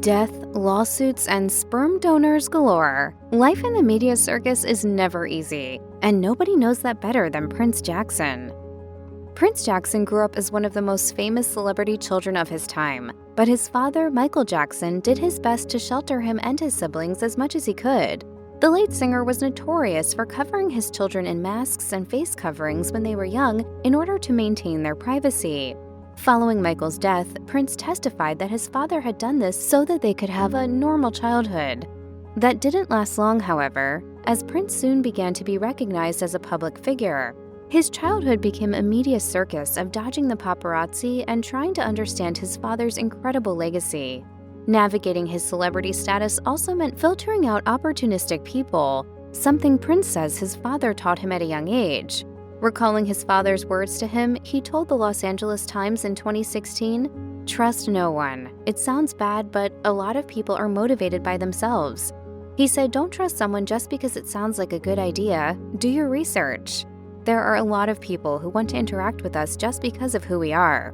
Death, lawsuits, and sperm donors galore. Life in the media circus is never easy, and nobody knows that better than Prince Jackson. Prince Jackson grew up as one of the most famous celebrity children of his time, but his father, Michael Jackson, did his best to shelter him and his siblings as much as he could. The late singer was notorious for covering his children in masks and face coverings when they were young in order to maintain their privacy. Following Michael's death, Prince testified that his father had done this so that they could have a normal childhood. That didn't last long, however, as Prince soon began to be recognized as a public figure. His childhood became a media circus of dodging the paparazzi and trying to understand his father's incredible legacy. Navigating his celebrity status also meant filtering out opportunistic people, something Prince says his father taught him at a young age. Recalling his father's words to him, he told the Los Angeles Times in 2016, "Trust no one. It sounds bad, but a lot of people are motivated by themselves." He said, "Don't trust someone just because it sounds like a good idea. Do your research. There are a lot of people who want to interact with us just because of who we are."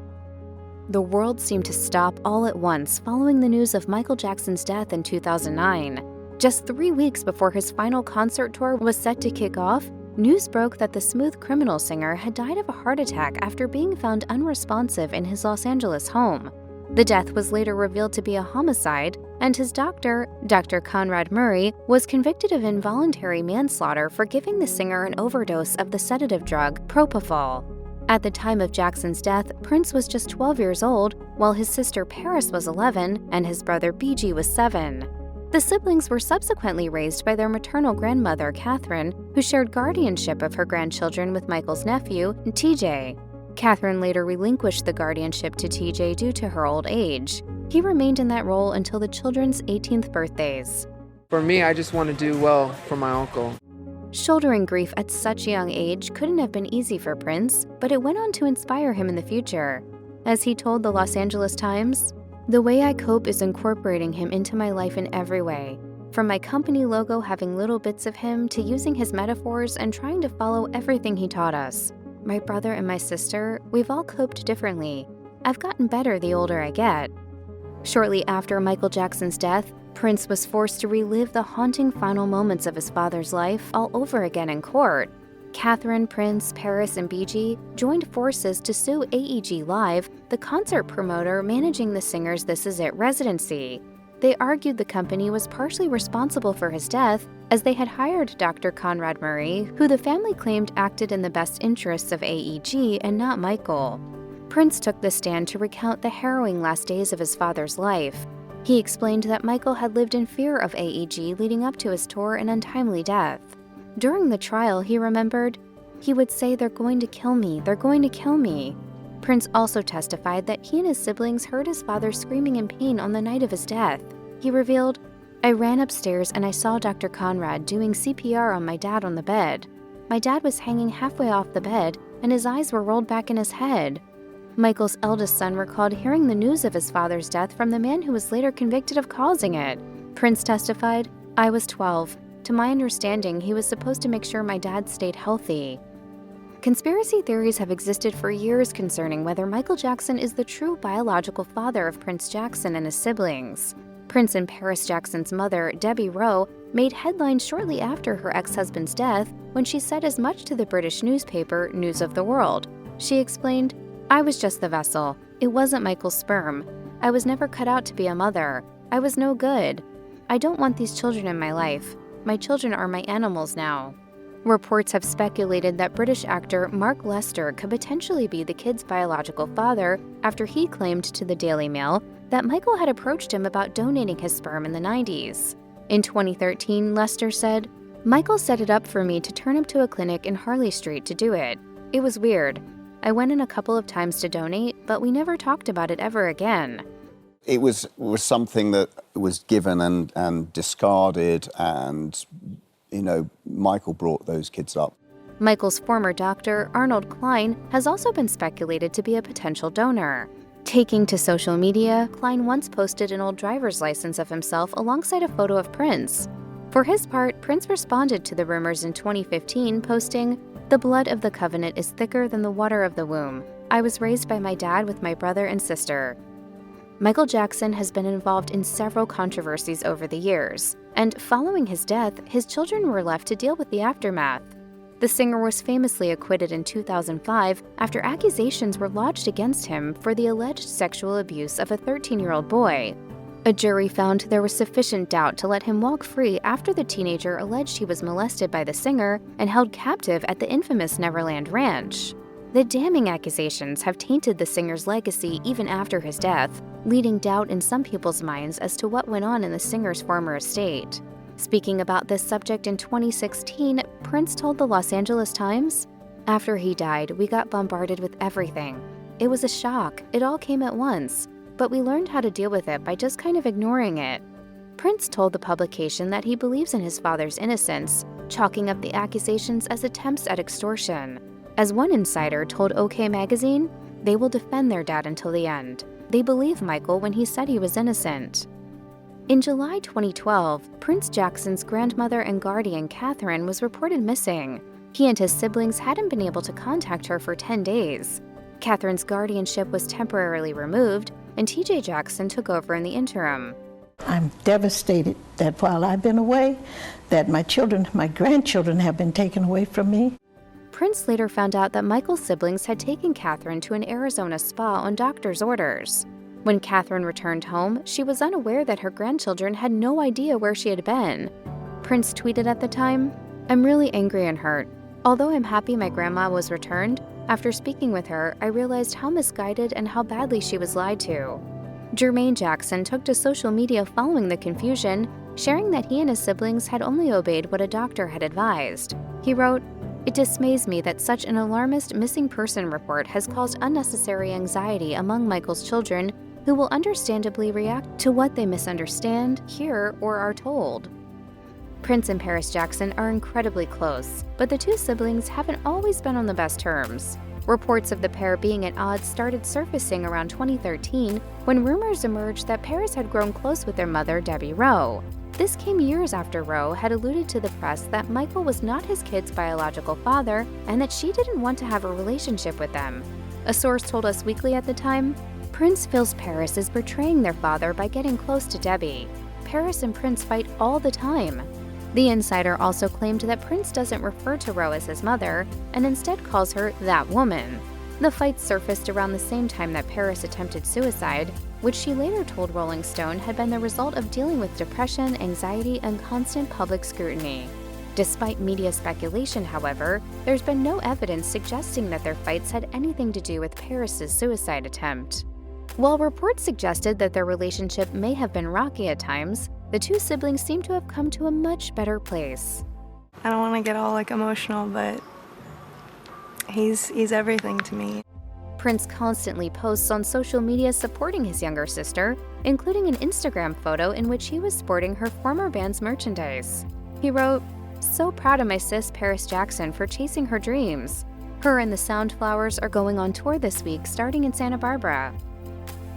The world seemed to stop all at once following the news of Michael Jackson's death in 2009. Just 3 weeks before his final concert tour was set to kick off, news broke that the Smooth Criminal singer had died of a heart attack after being found unresponsive in his Los Angeles home. The death was later revealed to be a homicide, and his doctor, Dr. Conrad Murray, was convicted of involuntary manslaughter for giving the singer an overdose of the sedative drug propofol. At the time of Jackson's death, Prince was just 12 years old, while his sister Paris was 11 and his brother BG was 7. The siblings were subsequently raised by their maternal grandmother, Catherine, who shared guardianship of her grandchildren with Michael's nephew, TJ. Catherine later relinquished the guardianship to TJ due to her old age. He remained in that role until the children's 18th birthdays. For me, I just want to do well for my uncle. Shouldering grief at such a young age couldn't have been easy for Prince, but it went on to inspire him in the future. As he told the Los Angeles Times, "The way I cope is incorporating him into my life in every way. From my company logo having little bits of him to using his metaphors and trying to follow everything he taught us. My brother and my sister, we've all coped differently. I've gotten better the older I get." Shortly after Michael Jackson's death, Prince was forced to relive the haunting final moments of his father's life all over again in court. Catherine, Prince, Paris, and BG joined forces to sue AEG Live, the concert promoter managing the singer's This Is It residency. They argued the company was partially responsible for his death, as they had hired Dr. Conrad Murray, who the family claimed acted in the best interests of AEG and not Michael. Prince took the stand to recount the harrowing last days of his father's life. He explained that Michael had lived in fear of AEG leading up to his tour and untimely death. During the trial, he remembered, "He would say, 'They're going to kill me, they're going to kill me.'" Prince also testified that he and his siblings heard his father screaming in pain on the night of his death. He revealed, "I ran upstairs and I saw Dr. Conrad doing CPR on my dad on the bed. My dad was hanging halfway off the bed and his eyes were rolled back in his head." Michael's eldest son recalled hearing the news of his father's death from the man who was later convicted of causing it. Prince testified, "I was 12. To my understanding, he was supposed to make sure my dad stayed healthy." Conspiracy theories have existed for years concerning whether Michael Jackson is the true biological father of Prince Jackson and his siblings. Prince and Paris Jackson's mother, Debbie Rowe, made headlines shortly after her ex-husband's death when she said as much to the British newspaper News of the World. She explained, "I was just the vessel. It wasn't Michael's sperm. I was never cut out to be a mother. I was no good. I don't want these children in my life. My children are my animals now." Reports have speculated that British actor Mark Lester could potentially be the kid's biological father after he claimed to the Daily Mail that Michael had approached him about donating his sperm in the 90s. In 2013, Lester said, "Michael set it up for me to turn him to a clinic in Harley Street to do it. It was weird. I went in a couple of times to donate, but we never talked about it ever again." It was something that was given and discarded, and, Michael brought those kids up. Michael's former doctor, Arnold Klein, has also been speculated to be a potential donor. Taking to social media, Klein once posted an old driver's license of himself alongside a photo of Prince. For his part, Prince responded to the rumors in 2015, posting, "The blood of the covenant is thicker than the water of the womb. I was raised by my dad with my brother and sister." Michael Jackson has been involved in several controversies over the years, and following his death, his children were left to deal with the aftermath. The singer was famously acquitted in 2005 after accusations were lodged against him for the alleged sexual abuse of a 13-year-old boy. A jury found there was sufficient doubt to let him walk free after the teenager alleged he was molested by the singer and held captive at the infamous Neverland Ranch. The damning accusations have tainted the singer's legacy even after his death, leading doubt in some people's minds as to what went on in the singer's former estate. Speaking about this subject in 2016, Prince told the Los Angeles Times, "After he died, we got bombarded with everything. It was a shock. It all came at once. But we learned how to deal with it by just kind of ignoring it." Prince told the publication that he believes in his father's innocence, chalking up the accusations as attempts at extortion. As one insider told OK Magazine, they will defend their dad until the end. They believe Michael when he said he was innocent. In July 2012, Prince Jackson's grandmother and guardian, Catherine, was reported missing. He and his siblings hadn't been able to contact her for 10 days. Catherine's guardianship was temporarily removed, and TJ Jackson took over in the interim. I'm devastated that while I've been away, that my grandchildren have been taken away from me. Prince later found out that Michael's siblings had taken Catherine to an Arizona spa on doctor's orders. When Catherine returned home, she was unaware that her grandchildren had no idea where she had been. Prince tweeted at the time, "I'm really angry and hurt. Although I'm happy my grandma was returned, after speaking with her, I realized how misguided and how badly she was lied to." Jermaine Jackson took to social media following the confusion, sharing that he and his siblings had only obeyed what a doctor had advised. He wrote, "It dismays me that such an alarmist missing person report has caused unnecessary anxiety among Michael's children, who will understandably react to what they misunderstand, hear, or are told." Prince and Paris Jackson are incredibly close, but the two siblings haven't always been on the best terms. Reports of the pair being at odds started surfacing around 2013 when rumors emerged that Paris had grown close with their mother, Debbie Rowe. This came years after Rowe had alluded to the press that Michael was not his kid's biological father and that she didn't want to have a relationship with them. A source told Us Weekly at the time, "Prince feels Paris is betraying their father by getting close to Debbie. Paris and Prince fight all the time." The insider also claimed that Prince doesn't refer to Rowe as his mother and instead calls her "that woman." The fight surfaced around the same time that Paris attempted suicide, which she later told Rolling Stone had been the result of dealing with depression, anxiety, and constant public scrutiny. Despite media speculation, however, there's been no evidence suggesting that their fights had anything to do with Paris's suicide attempt. While reports suggested that their relationship may have been rocky at times, the two siblings seem to have come to a much better place. I don't want to get all emotional, but he's everything to me. Prince constantly posts on social media supporting his younger sister, including an Instagram photo in which he was sporting her former band's merchandise. He wrote, "So proud of my sis Paris Jackson for chasing her dreams. Her and the Soundflowers are going on tour this week starting in Santa Barbara."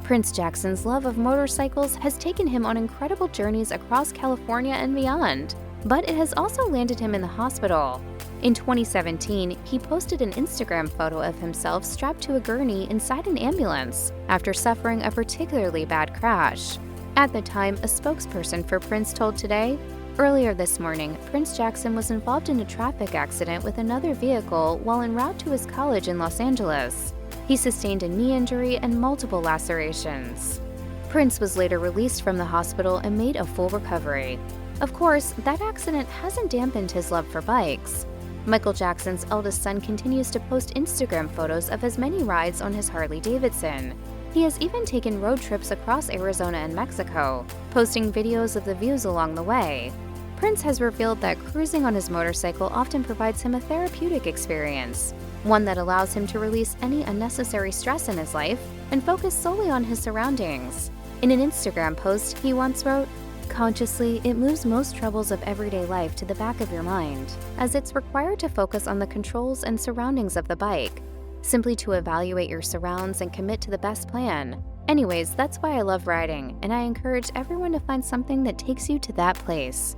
Prince Jackson's love of motorcycles has taken him on incredible journeys across California and beyond, but it has also landed him in the hospital. In 2017, he posted an Instagram photo of himself strapped to a gurney inside an ambulance after suffering a particularly bad crash. At the time, a spokesperson for Prince told Today, "Earlier this morning, Prince Jackson was involved in a traffic accident with another vehicle while en route to his college in Los Angeles. He sustained a knee injury and multiple lacerations." Prince was later released from the hospital and made a full recovery. Of course, that accident hasn't dampened his love for bikes. Michael Jackson's eldest son continues to post Instagram photos of his many rides on his Harley-Davidson. He has even taken road trips across Arizona and Mexico, posting videos of the views along the way. Prince has revealed that cruising on his motorcycle often provides him a therapeutic experience, one that allows him to release any unnecessary stress in his life and focus solely on his surroundings. In an Instagram post, he once wrote, "Consciously, it moves most troubles of everyday life to the back of your mind, as it's required to focus on the controls and surroundings of the bike, simply to evaluate your surrounds and commit to the best plan. Anyways, that's why I love riding, and I encourage everyone to find something that takes you to that place."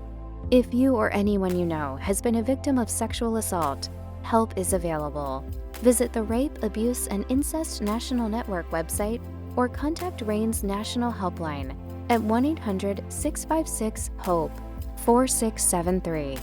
If you or anyone you know has been a victim of sexual assault, help is available. Visit the Rape, Abuse, and Incest National Network website or contact RAIN's National Helpline at 1-800-656-HOPE 4673.